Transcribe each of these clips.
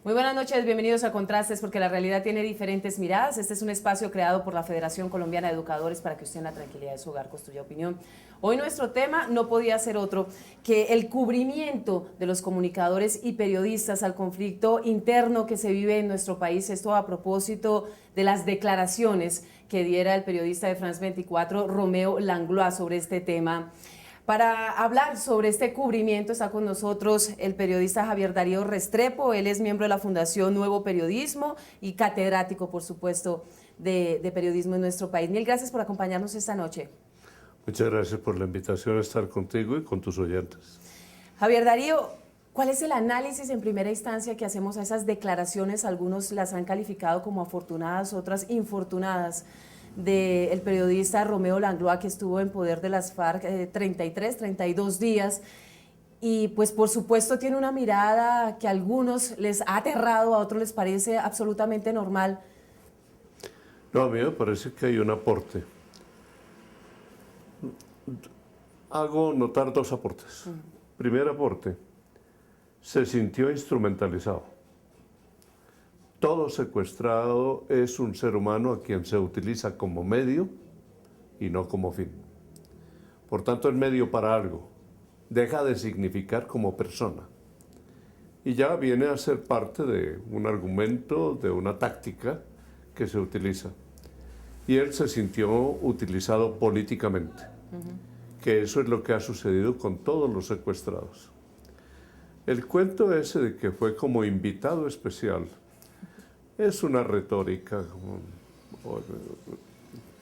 Muy buenas noches, bienvenidos a Contrastes, porque la realidad tiene diferentes miradas. Este es un espacio creado por la Federación Colombiana de Educadores para que usted en la tranquilidad de su hogar construya opinión. Hoy nuestro tema no podía ser otro que el cubrimiento de los comunicadores y periodistas al conflicto interno que se vive en nuestro país. Esto a propósito de las declaraciones que diera el periodista de France 24, Romeo Langlois, sobre este tema. Para hablar sobre este cubrimiento está con nosotros el periodista Javier Darío Restrepo. Él es miembro de la Fundación Nuevo Periodismo y catedrático, por supuesto, de periodismo en nuestro país. Mil gracias por acompañarnos esta noche. Muchas gracias por la invitación a estar contigo y con tus oyentes. Javier Darío, ¿cuál es el análisis en primera instancia que hacemos a esas declaraciones? Algunos las han calificado como afortunadas, otras infortunadas, del periodista Romeo Langlois, que estuvo en poder de las FARC 32 días, y pues por supuesto tiene una mirada que a algunos les ha aterrado, a otros les parece absolutamente normal. No, a mí me parece que hay un aporte. Hago notar dos aportes. Primer aporte, se sintió instrumentalizado. Todo secuestrado es un ser humano a quien se utiliza como medio y no como fin. Por tanto, es medio para algo. Deja de significar como persona. Y ya viene a ser parte de un argumento, de una táctica que se utiliza. Y él se sintió utilizado políticamente. Que eso es lo que ha sucedido con todos los secuestrados. El cuento ese de que fue como invitado especial es una retórica.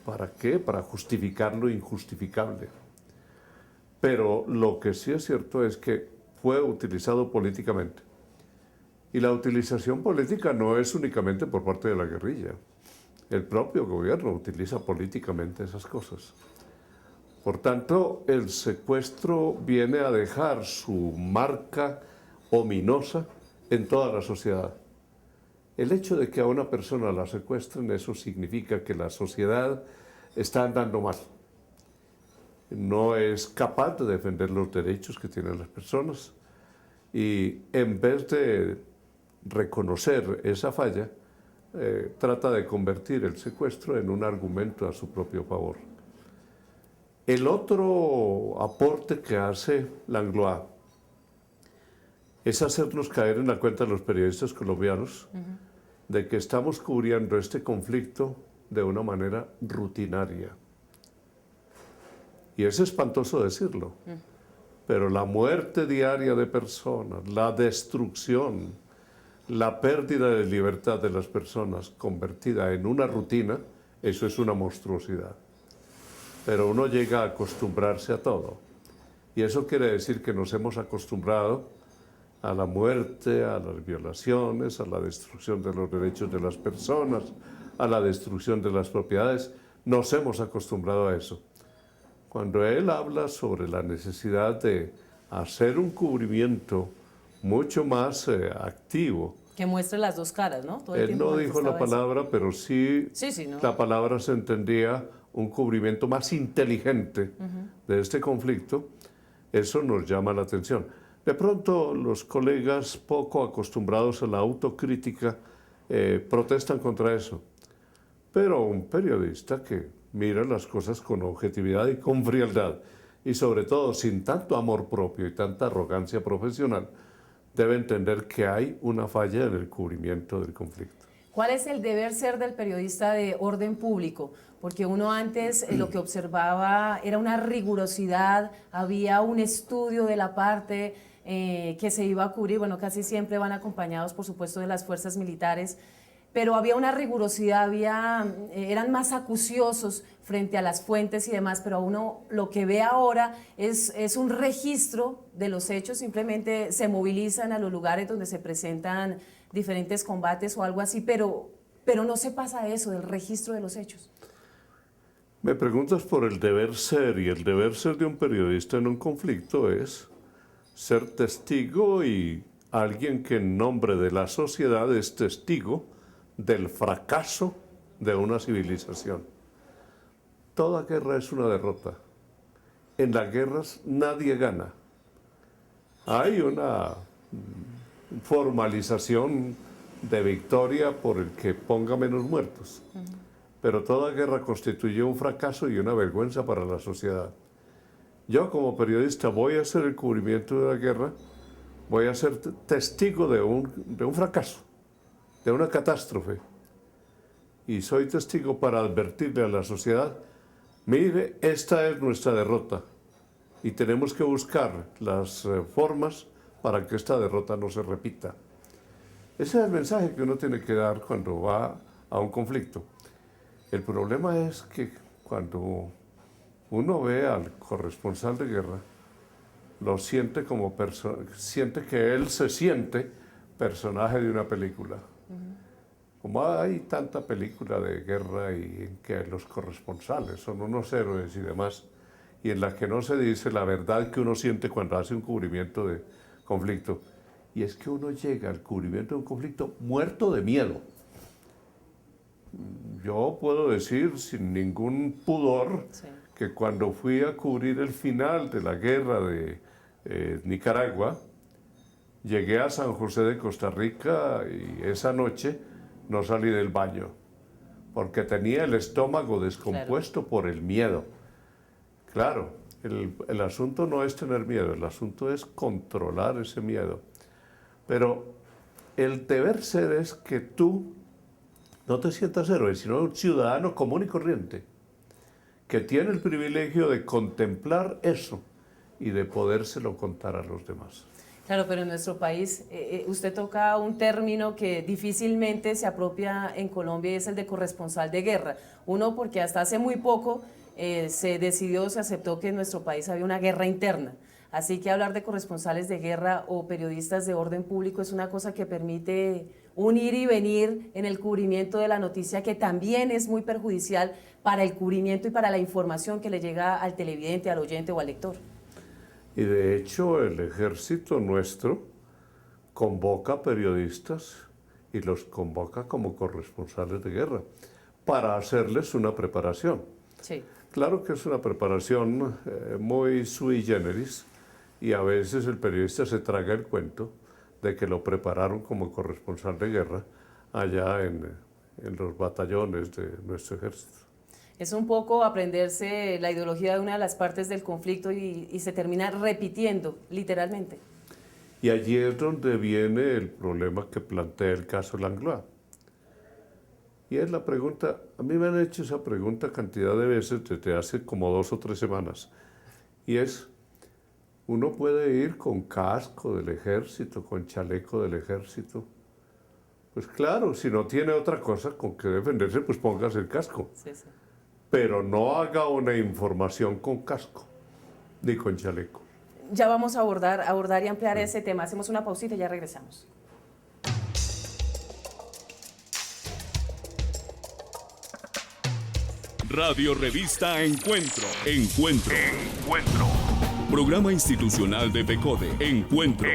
¿Para qué? Para justificar lo injustificable. Pero lo que sí es cierto es que fue utilizado políticamente. Y la utilización política no es únicamente por parte de la guerrilla. El propio gobierno utiliza políticamente esas cosas. Por tanto, el secuestro viene a dejar su marca ominosa en toda la sociedad. El hecho de que a una persona la secuestren, eso significa que la sociedad está andando mal. No es capaz de defender los derechos que tienen las personas. Y en vez de reconocer esa falla, trata de convertir el secuestro en un argumento a su propio favor. El otro aporte que hace Langlois es hacernos caer en la cuenta de los periodistas colombianos de que estamos cubriendo este conflicto de una manera rutinaria. Y es espantoso decirlo, pero la muerte diaria de personas, la destrucción, la pérdida de libertad de las personas convertida en una rutina, eso es una monstruosidad. Pero uno llega a acostumbrarse a todo. Y eso quiere decir que nos hemos acostumbrado a la muerte, a las violaciones, a la destrucción de los derechos de las personas, a la destrucción de las propiedades. Nos hemos acostumbrado a eso. Cuando él habla sobre la necesidad de hacer un cubrimiento mucho más activo. Que muestre las dos caras, ¿no? Él no dijo la palabra, pero sí, ¿no? La palabra se entendía un cubrimiento más inteligente de este conflicto. Eso nos llama la atención. De pronto los colegas poco acostumbrados a la autocrítica protestan contra eso. Pero un periodista que mira las cosas con objetividad y con frialdad, y sobre todo sin tanto amor propio y tanta arrogancia profesional, debe entender que hay una falla en el cubrimiento del conflicto. ¿Cuál es el deber ser del periodista de orden público? Porque uno antes lo que observaba era una rigurosidad, había un estudio de la parte que se iba a cubrir, bueno, casi siempre van acompañados, por supuesto, de las fuerzas militares, pero había una rigurosidad, eran más acuciosos frente a las fuentes y demás, pero uno lo que ve ahora es un registro de los hechos, simplemente se movilizan a los lugares donde se presentan diferentes combates o algo así, pero no se pasa eso del registro de los hechos. Me preguntas por el deber ser, y el deber ser de un periodista en un conflicto es ser testigo y alguien que en nombre de la sociedad es testigo del fracaso de una civilización. Toda guerra es una derrota. En las guerras nadie gana. Hay una formalización de victoria por el que ponga menos muertos. Pero toda guerra constituye un fracaso y una vergüenza para la sociedad. Yo como periodista voy a hacer el cubrimiento de la guerra, voy a ser testigo de un fracaso, de una catástrofe. Y soy testigo para advertirle a la sociedad, mire, esta es nuestra derrota y tenemos que buscar las formas para que esta derrota no se repita. Ese es el mensaje que uno tiene que dar cuando va a un conflicto. El problema es que cuando uno ve al corresponsal de guerra, lo siente como siente que él se siente personaje de una película. Como hay tanta película de guerra y en que los corresponsales son unos héroes y demás, y en la que no se dice la verdad que uno siente cuando hace un cubrimiento de conflicto, y es que uno llega al cubrimiento de un conflicto muerto de miedo. Yo puedo decir sin ningún pudor que cuando fui a cubrir el final de la guerra de Nicaragua, llegué a San José de Costa Rica y esa noche no salí del baño, porque tenía el estómago descompuesto por el miedo. Claro, el asunto no es tener miedo, el asunto es controlar ese miedo. Pero el deber ser es que tú no te sientas héroe, sino un ciudadano común y corriente, que tiene el privilegio de contemplar eso y de podérselo contar a los demás. Claro, pero en nuestro país usted toca un término que difícilmente se apropia en Colombia y es el de corresponsal de guerra. Uno, porque hasta hace muy poco se aceptó que en nuestro país había una guerra interna. Así que hablar de corresponsales de guerra o periodistas de orden público es una cosa que permite un ir y venir en el cubrimiento de la noticia, que también es muy perjudicial para el cubrimiento y para la información que le llega al televidente, al oyente o al lector. Y de hecho el ejército nuestro convoca periodistas y los convoca como corresponsales de guerra para hacerles una preparación. Sí. Claro que es una preparación muy sui generis y a veces el periodista se traga el cuento de que lo prepararon como corresponsal de guerra allá en los batallones de nuestro ejército. Es un poco aprenderse la ideología de una de las partes del conflicto y se termina repitiendo, literalmente. Y allí es donde viene el problema que plantea el caso Langlois. Y es la pregunta, a mí me han hecho esa pregunta cantidad de veces desde hace como 2 o 3 semanas. Y es, ¿uno puede ir con casco del ejército, con chaleco del ejército? Pues claro, si no tiene otra cosa con que defenderse, pues póngase el casco. Sí, sí. Pero no haga una información con casco, ni con chaleco. Ya vamos a abordar y ampliar ese tema. Hacemos una pausita y ya regresamos. Radio Revista Encuentro. Programa institucional de PECODE. Encuentro.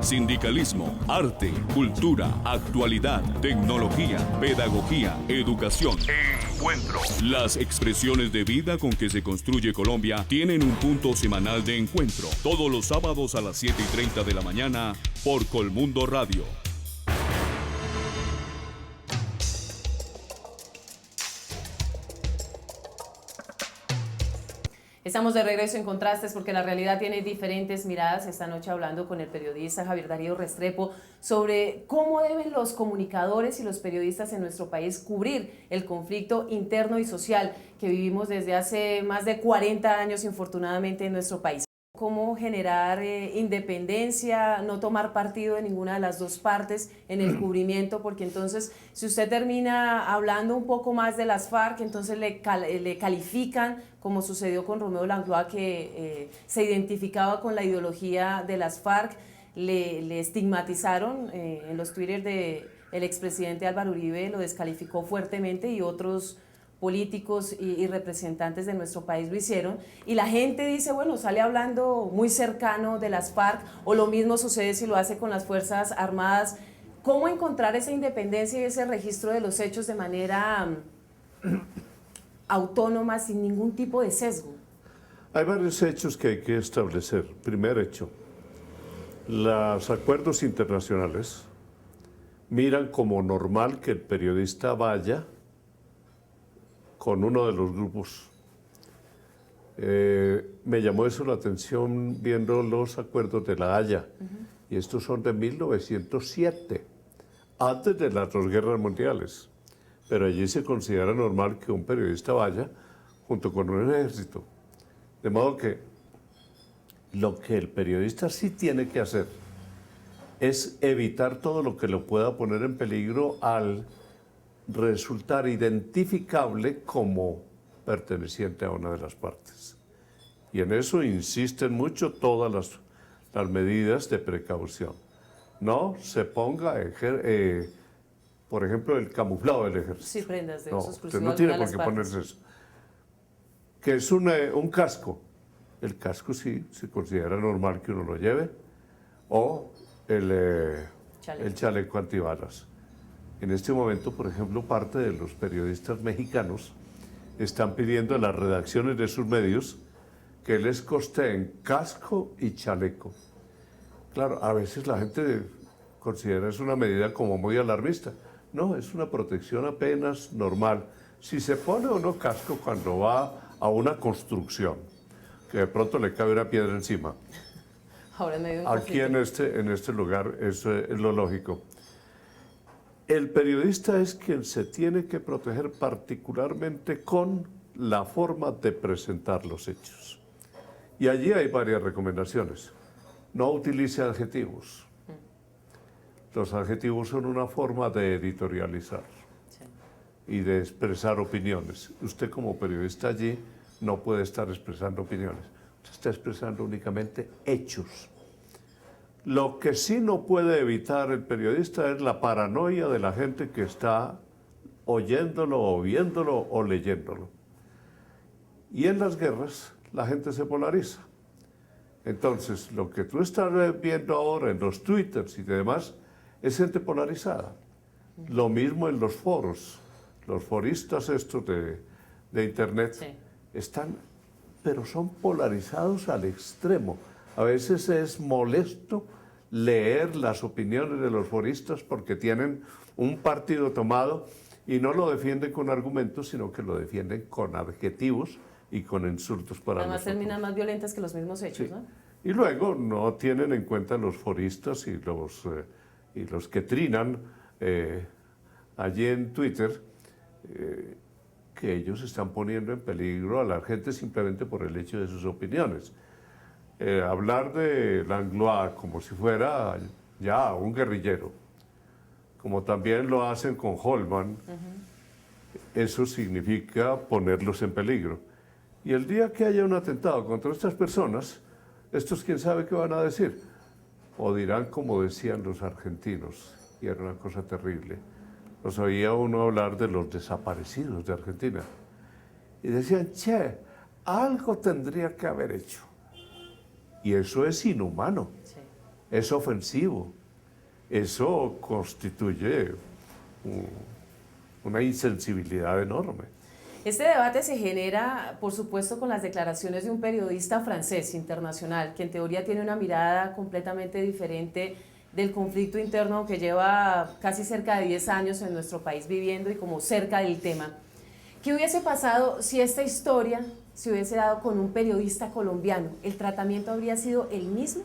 Sindicalismo, arte, cultura, actualidad, tecnología, pedagogía, educación. Las expresiones de vida con que se construye Colombia tienen un punto semanal de encuentro. Todos los sábados a las 7:30 de la mañana por Colmundo Radio. Estamos de regreso en Contrastes porque la realidad tiene diferentes miradas. Esta noche hablando con el periodista Javier Darío Restrepo sobre cómo deben los comunicadores y los periodistas en nuestro país cubrir el conflicto interno y social que vivimos desde hace más de 40 años, infortunadamente, en nuestro país. Cómo generar independencia, no tomar partido de ninguna de las dos partes en el cubrimiento, porque entonces si usted termina hablando un poco más de las FARC, entonces le califican, como sucedió con Romeo Langlois, que se identificaba con la ideología de las FARC, le estigmatizaron en los Twitter del expresidente Álvaro Uribe, lo descalificó fuertemente y otros políticos y representantes de nuestro país lo hicieron, y la gente dice, bueno, sale hablando muy cercano de las FARC, o lo mismo sucede si lo hace con las Fuerzas Armadas. ¿Cómo encontrar esa independencia y ese registro de los hechos de manera autónoma, sin ningún tipo de sesgo? Hay varios hechos que hay que establecer. Primer hecho, los acuerdos internacionales miran como normal que el periodista vaya con uno de los grupos. Me llamó eso la atención viendo los acuerdos de La Haya, y estos son de 1907, antes de las dos guerras mundiales. Pero allí se considera normal que un periodista vaya junto con un ejército. De modo que lo que el periodista sí tiene que hacer es evitar todo lo que lo pueda poner en peligro al resultar identificable como perteneciente a una de las partes. Y en eso insisten mucho todas las medidas de precaución. No se ponga, por ejemplo, el camuflado del ejército. Sí, prendas de No, uso usted exclusivo no tiene de por qué alguna de las ponerse eso. Que es un casco. El casco sí se considera normal que uno lo lleve. O el chaleco antibalas. En este momento, por ejemplo, parte de los periodistas mexicanos están pidiendo a las redacciones de sus medios que les costeen casco y chaleco. Claro, a veces la gente considera eso una medida como muy alarmista. No, es una protección apenas normal. Si se pone o no casco cuando va a una construcción, que de pronto le cae una piedra encima. Ahora en medio de un Aquí conflicto. en este lugar eso es lo lógico. El periodista es quien se tiene que proteger particularmente con la forma de presentar los hechos. Y allí hay varias recomendaciones. No utilice adjetivos. Los adjetivos son una forma de editorializar y de expresar opiniones. Usted como periodista allí no puede estar expresando opiniones. Usted está expresando únicamente hechos. Lo que sí no puede evitar el periodista es la paranoia de la gente que está oyéndolo o viéndolo o leyéndolo. Y en las guerras la gente se polariza. Entonces, lo que tú estás viendo ahora en los twitters y demás es gente polarizada. Lo mismo en los foros. Los foristas estos de internet están, pero son polarizados al extremo. A veces es molesto leer las opiniones de los foristas porque tienen un partido tomado y no lo defienden con argumentos, sino que lo defienden con adjetivos y con insultos para Además nosotros. terminan más violentas que los mismos hechos, Sí. ¿no? Y luego no tienen en cuenta los foristas y los que trinan allí en Twitter, que ellos están poniendo en peligro a la gente simplemente por el hecho de sus opiniones. Hablar de Langlois como si fuera ya un guerrillero, como también lo hacen con Holman, eso significa ponerlos en peligro. Y el día que haya un atentado contra estas personas, estos quién sabe qué van a decir. O dirán como decían los argentinos, y era una cosa terrible. Los oía uno hablar de los desaparecidos de Argentina. Y decían, che, algo tendría que haber hecho. Y eso es inhumano, es ofensivo, eso constituye una insensibilidad enorme. Este debate se genera, por supuesto, con las declaraciones de un periodista francés internacional, que en teoría tiene una mirada completamente diferente del conflicto interno que lleva casi cerca de 10 años en nuestro país viviendo y como cerca del tema. ¿Qué hubiese pasado si esta historia se hubiese dado con un periodista colombiano? ¿El tratamiento habría sido el mismo?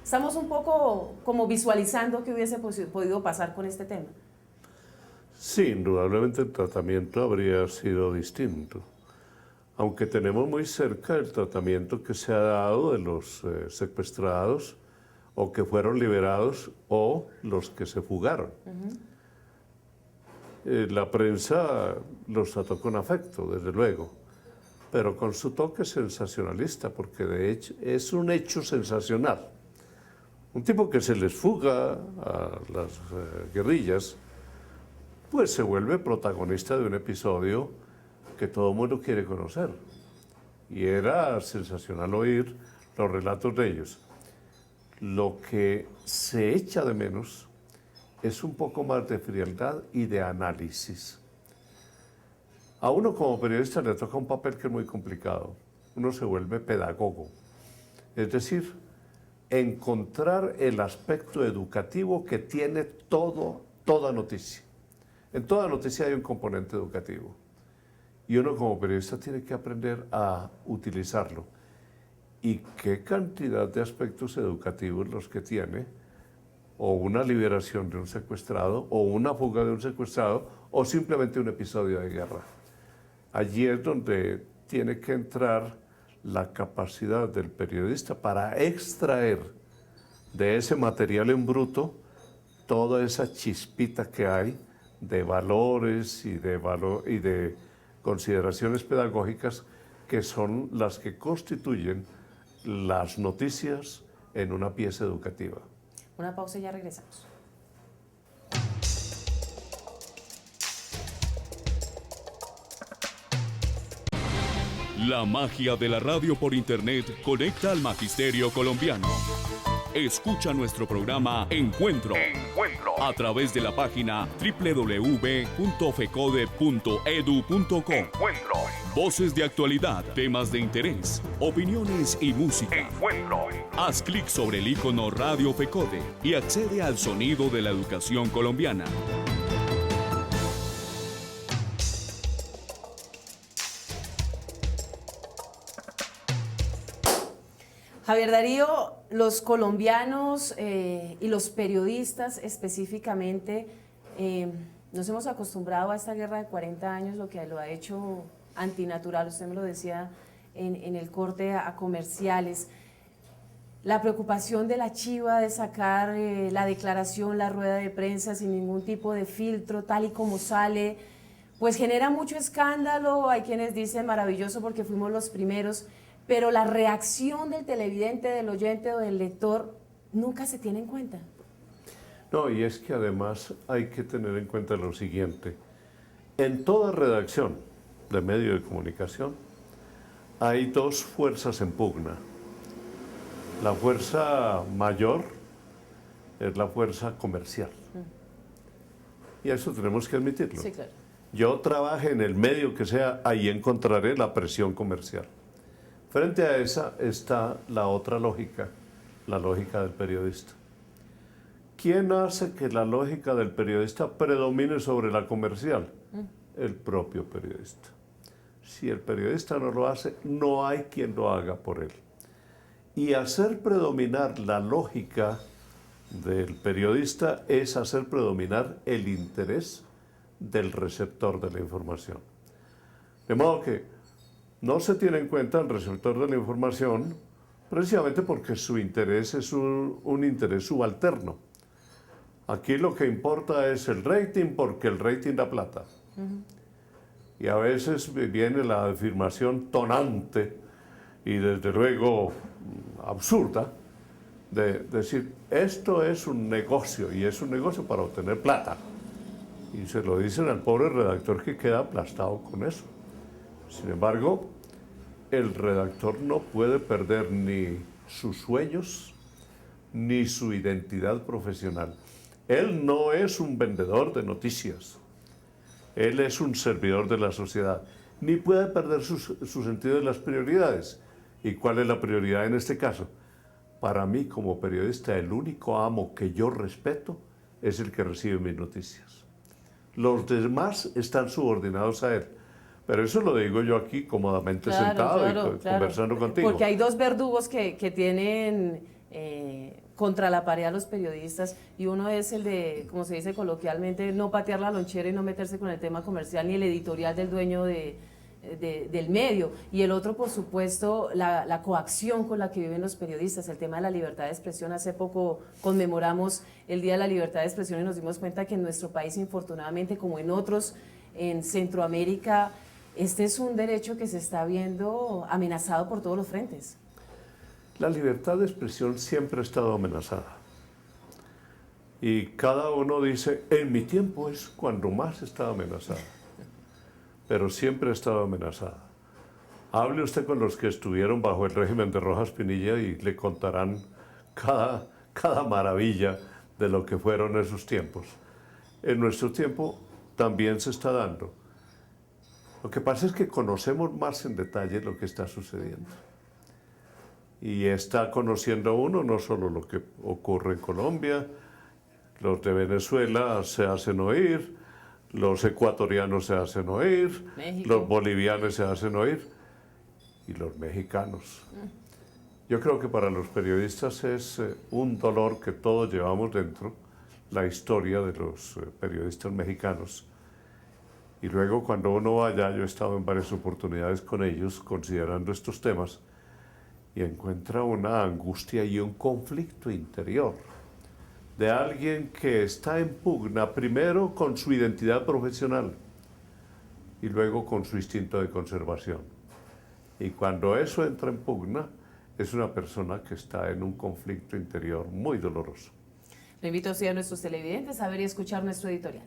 Estamos un poco como visualizando qué hubiese podido pasar con este tema. Sí, indudablemente el tratamiento habría sido distinto, aunque tenemos muy cerca el tratamiento que se ha dado de los secuestrados o que fueron liberados o los que se fugaron. La prensa los trató con afecto, desde luego, pero con su toque sensacionalista, porque de hecho es un hecho sensacional. Un tipo que se les fuga a las guerrillas, pues se vuelve protagonista de un episodio que todo el mundo quiere conocer. Y era sensacional oír los relatos de ellos. Lo que se echa de menos es un poco más de frialdad y de análisis. A uno como periodista le toca un papel que es muy complicado. Uno se vuelve pedagogo. Es decir, encontrar el aspecto educativo que tiene todo toda noticia. En toda noticia hay un componente educativo. Y uno como periodista tiene que aprender a utilizarlo. ¿Y qué cantidad de aspectos educativos los que tiene? O una liberación de un secuestrado, o una fuga de un secuestrado, o simplemente un episodio de guerra. Allí es donde tiene que entrar la capacidad del periodista para extraer de ese material en bruto toda esa chispita que hay de valores y de consideraciones pedagógicas que son las que constituyen las noticias en una pieza educativa. Una pausa y ya regresamos. La magia de la radio por internet conecta al magisterio colombiano. Escucha nuestro programa Encuentro a través de la página www.fecode.edu.co. Voces de actualidad, temas de interés, opiniones y música. Haz clic sobre el icono Radio Fecode y accede al sonido de la educación colombiana. Javier Darío, los colombianos y los periodistas específicamente nos hemos acostumbrado a esta guerra de 40 años, lo que lo ha hecho antinatural, usted me lo decía en el corte a comerciales. La preocupación de la chiva de sacar la declaración, la rueda de prensa sin ningún tipo de filtro, tal y como sale, pues genera mucho escándalo. Hay quienes dicen maravilloso porque fuimos los primeros, pero la reacción del televidente, del oyente o del lector nunca se tiene en cuenta. No, y es que además hay que tener en cuenta lo siguiente. En toda redacción de medio de comunicación hay dos fuerzas en pugna. La fuerza mayor es la fuerza comercial. Y eso tenemos que admitirlo. Sí, claro. Yo trabaje en el medio que sea, ahí encontraré la presión comercial. Frente a esa está la otra lógica, la lógica del periodista. ¿Quién hace que la lógica del periodista predomine sobre la comercial? El propio periodista. Si el periodista no lo hace, no hay quien lo haga por él. Y hacer predominar la lógica del periodista es hacer predominar el interés del receptor de la información. De modo que no se tiene en cuenta el receptor de la información precisamente porque su interés es un interés subalterno. Aquí lo que importa es el rating porque el rating da plata. Y a veces viene la afirmación tonante y desde luego absurda de decir esto es un negocio y es un negocio para obtener plata. Y se lo dicen al pobre redactor que queda aplastado con eso. Sin embargo, el redactor no puede perder ni sus sueños ni su identidad profesional. Él no es un vendedor de noticias. Él es un servidor de la sociedad. Ni puede perder su sentido de las prioridades. ¿Y cuál es la prioridad en este caso? Para mí, como periodista, el único amo que yo respeto es el que recibe mis noticias. Los demás están subordinados a él. Pero eso lo digo yo aquí cómodamente sentado y conversando contigo. Porque hay dos verdugos que tienen contra la pared a los periodistas, y uno es el de, como se dice coloquialmente, no patear la lonchera y no meterse con el tema comercial ni el editorial del dueño del medio, y el otro, por supuesto, la coacción con la que viven los periodistas, el tema de la libertad de expresión. Hace poco conmemoramos el Día de la Libertad de Expresión y nos dimos cuenta que en nuestro país, infortunadamente, como en otros, en Centroamérica, este es un derecho que se está viendo amenazado por todos los frentes. La libertad de expresión siempre ha estado amenazada. Y cada uno dice, en mi tiempo es cuando más estaba amenazada. Pero siempre ha estado amenazada. Hable usted con los que estuvieron bajo el régimen de Rojas Pinilla y le contarán cada maravilla de lo que fueron esos tiempos. En nuestro tiempo también se está dando. Lo que pasa es que conocemos más en detalle lo que está sucediendo. Y está conociendo uno no solo lo que ocurre en Colombia, Los de Venezuela se hacen oír, los ecuatorianos se hacen oír, México. los bolivianos se hacen oír y los mexicanos. Yo creo que para los periodistas es un dolor que todos llevamos dentro, la historia de los periodistas mexicanos. Y luego cuando uno vaya, yo he estado en varias oportunidades con ellos considerando estos temas y encuentra una angustia y un conflicto interior de alguien que está en pugna primero con su identidad profesional y luego con su instinto de conservación. Y cuando eso entra en pugna, es una persona que está en un conflicto interior muy doloroso. Le invito a nuestros televidentes a ver y escuchar nuestro editorial.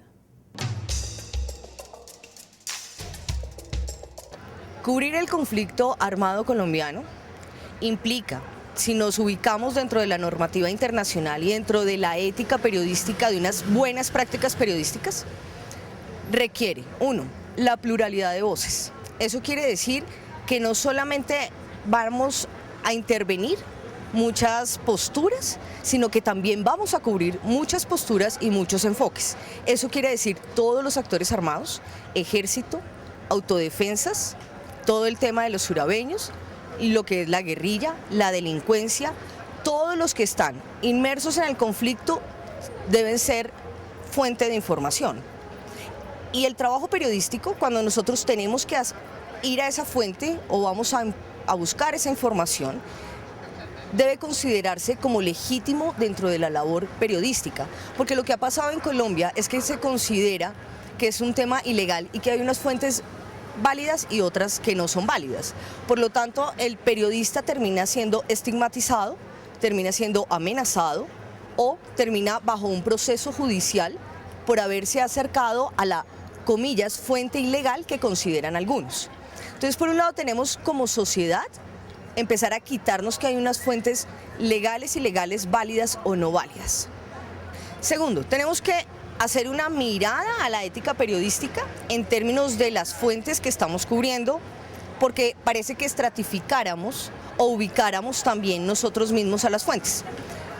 Cubrir el conflicto armado colombiano implica, si nos ubicamos dentro de la normativa internacional y dentro de la ética periodística de unas buenas prácticas periodísticas, requiere, uno, la pluralidad de voces. Eso quiere decir que no solamente vamos a intervenir muchas posturas, sino que también vamos a cubrir muchas posturas y muchos enfoques. Eso quiere decir todos los actores armados, ejército, autodefensas, todo el tema de los surabeños, lo que es la guerrilla, la delincuencia, todos los que están inmersos en el conflicto deben ser fuente de información. Y el trabajo periodístico, cuando nosotros tenemos que ir a esa fuente o vamos a buscar esa información, debe considerarse como legítimo dentro de la labor periodística, porque lo que ha pasado en Colombia es que se considera que es un tema ilegal y que hay unas fuentes válidas y otras que no son válidas. Por lo tanto, el periodista termina siendo estigmatizado, termina siendo amenazado o termina bajo un proceso judicial por haberse acercado a la, comillas, fuente ilegal que consideran algunos. Entonces, por un lado tenemos como sociedad empezar a quitarnos que hay unas fuentes legales, ilegales, válidas o no válidas. Segundo, tenemos que hacer una mirada a la ética periodística en términos de las fuentes que estamos cubriendo, porque parece que estratificáramos o ubicáramos también nosotros mismos a las fuentes.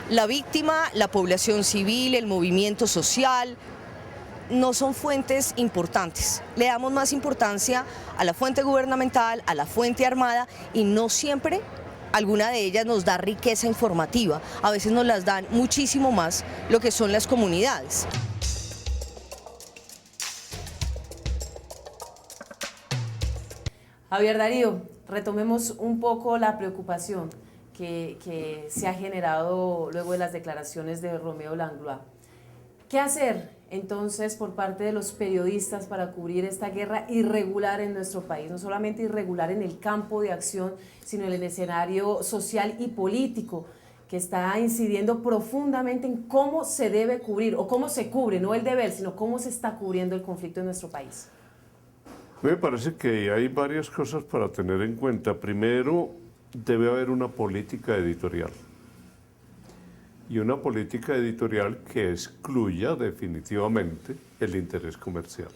La víctima, la población civil, el movimiento social, no son fuentes importantes. Le damos más importancia a la fuente gubernamental, a la fuente armada, y no siempre alguna de ellas nos da riqueza informativa. A veces nos las dan muchísimo más lo que son las comunidades. Javier Darío, retomemos un poco la preocupación que se ha generado luego de las declaraciones de Romeo Langlois. ¿Qué hacer entonces por parte de los periodistas para cubrir esta guerra irregular en nuestro país? No solamente irregular en el campo de acción, sino en el escenario social y político, que está incidiendo profundamente en cómo se debe cubrir, o cómo se cubre, no el deber, sino cómo se está cubriendo el conflicto en nuestro país. Me parece que hay varias cosas para tener en cuenta. Primero, debe haber una política editorial. Y una política editorial que excluya definitivamente el interés comercial.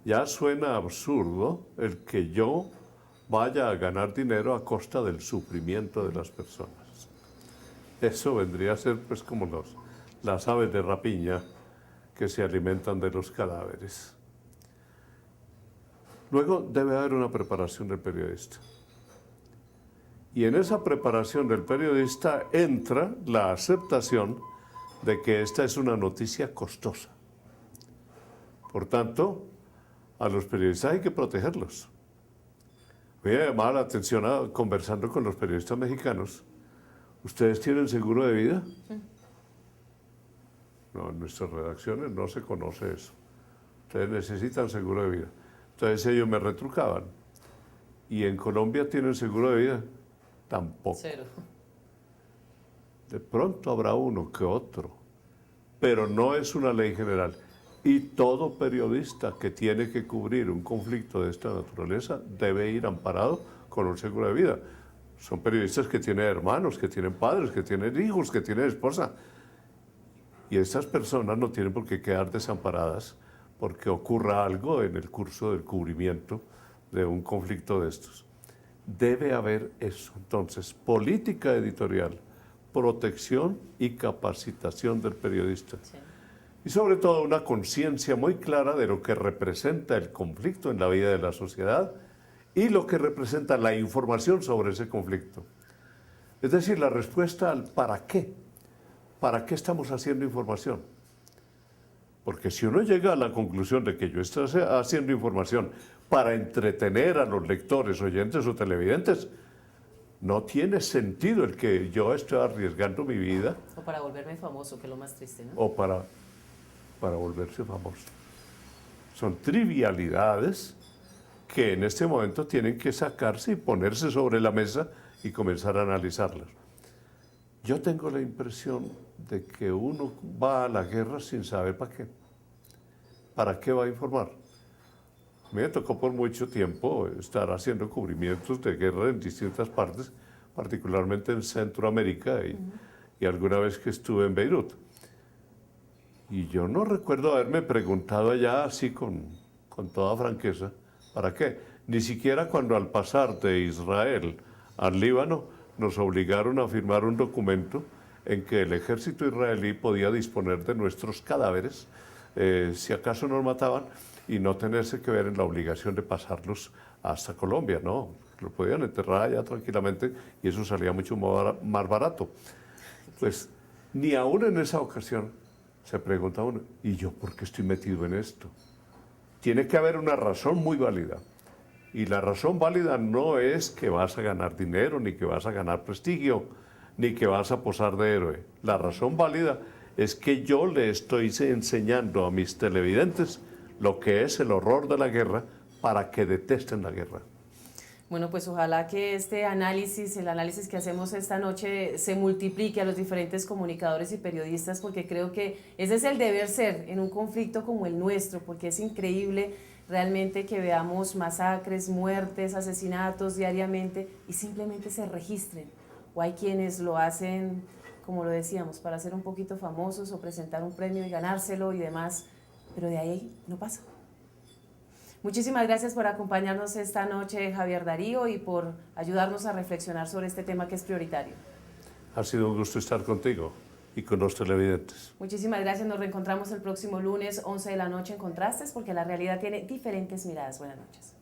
Ya suena absurdo el que yo vaya a ganar dinero a costa del sufrimiento de las personas. Eso vendría a ser pues como las aves de rapiña que se alimentan de los cadáveres. Luego debe haber una preparación del periodista. Y en esa preparación del periodista entra la aceptación de que esta es una noticia costosa. Por tanto, a los periodistas hay que protegerlos. Me llamaba la atención conversando con los periodistas mexicanos. ¿Ustedes tienen seguro de vida? Sí. No, en nuestras redacciones no se conoce eso. Ustedes necesitan seguro de vida. Entonces ellos me retrucaban. ¿Y en Colombia tienen seguro de vida? Tampoco. Cero. De pronto habrá uno que otro, pero no es una ley general. Y todo periodista que tiene que cubrir un conflicto de esta naturaleza debe ir amparado con un seguro de vida. Son periodistas que tienen hermanos, que tienen padres, que tienen hijos, que tienen esposa. Y estas personas no tienen por qué quedar desamparadas porque ocurra algo en el curso del cubrimiento de un conflicto de estos. Debe haber eso. Entonces, política editorial, protección y capacitación del periodista. Sí. Y sobre todo una conciencia muy clara de lo que representa el conflicto en la vida de la sociedad y lo que representa la información sobre ese conflicto. Es decir, la respuesta al ¿para qué? ¿Para qué estamos haciendo información? Porque si uno llega a la conclusión de que yo estoy haciendo información para entretener a los lectores, oyentes o televidentes, no tiene sentido el que yo esté arriesgando mi vida. O para volverme famoso, que es lo más triste, ¿no? O para volverse famoso. Son trivialidades que en este momento tienen que sacarse y ponerse sobre la mesa y comenzar a analizarlas. Yo tengo la impresión de que uno va a la guerra sin saber para qué. ¿Para qué va a informar? A mí me tocó por mucho tiempo estar haciendo cubrimientos de guerra en distintas partes, particularmente en Centroamérica y alguna vez que estuve en Beirut. Y yo no recuerdo haberme preguntado allá así con toda franqueza, ¿para qué? Ni siquiera cuando al pasar de Israel al Líbano nos obligaron a firmar un documento en que el ejército israelí podía disponer de nuestros cadáveres, si acaso nos mataban, y no tenerse que ver en la obligación de pasarlos hasta Colombia, no, lo podían enterrar allá tranquilamente y eso salía mucho más barato. Pues ni aún en esa ocasión se pregunta uno, ¿y yo por qué estoy metido en esto? Tiene que haber una razón muy válida. Y la razón válida no es que vas a ganar dinero, ni que vas a ganar prestigio, ni que vas a posar de héroe. La razón válida es que yo le estoy enseñando a mis televidentes lo que es el horror de la guerra para que detesten la guerra. Bueno, pues ojalá que este análisis, el análisis que hacemos esta noche, se multiplique a los diferentes comunicadores y periodistas, porque creo que ese es el deber ser en un conflicto como el nuestro, porque es increíble realmente que veamos masacres, muertes, asesinatos diariamente y simplemente se registren. O hay quienes lo hacen, como lo decíamos, para ser un poquito famosos o presentar un premio y ganárselo y demás, pero de ahí no pasa. Muchísimas gracias por acompañarnos esta noche, Javier Darío, y por ayudarnos a reflexionar sobre este tema que es prioritario. Ha sido un gusto estar contigo y con los televidentes. Muchísimas gracias, nos reencontramos el próximo lunes, 11 de la noche en Contrastes, porque la realidad tiene diferentes miradas. Buenas noches.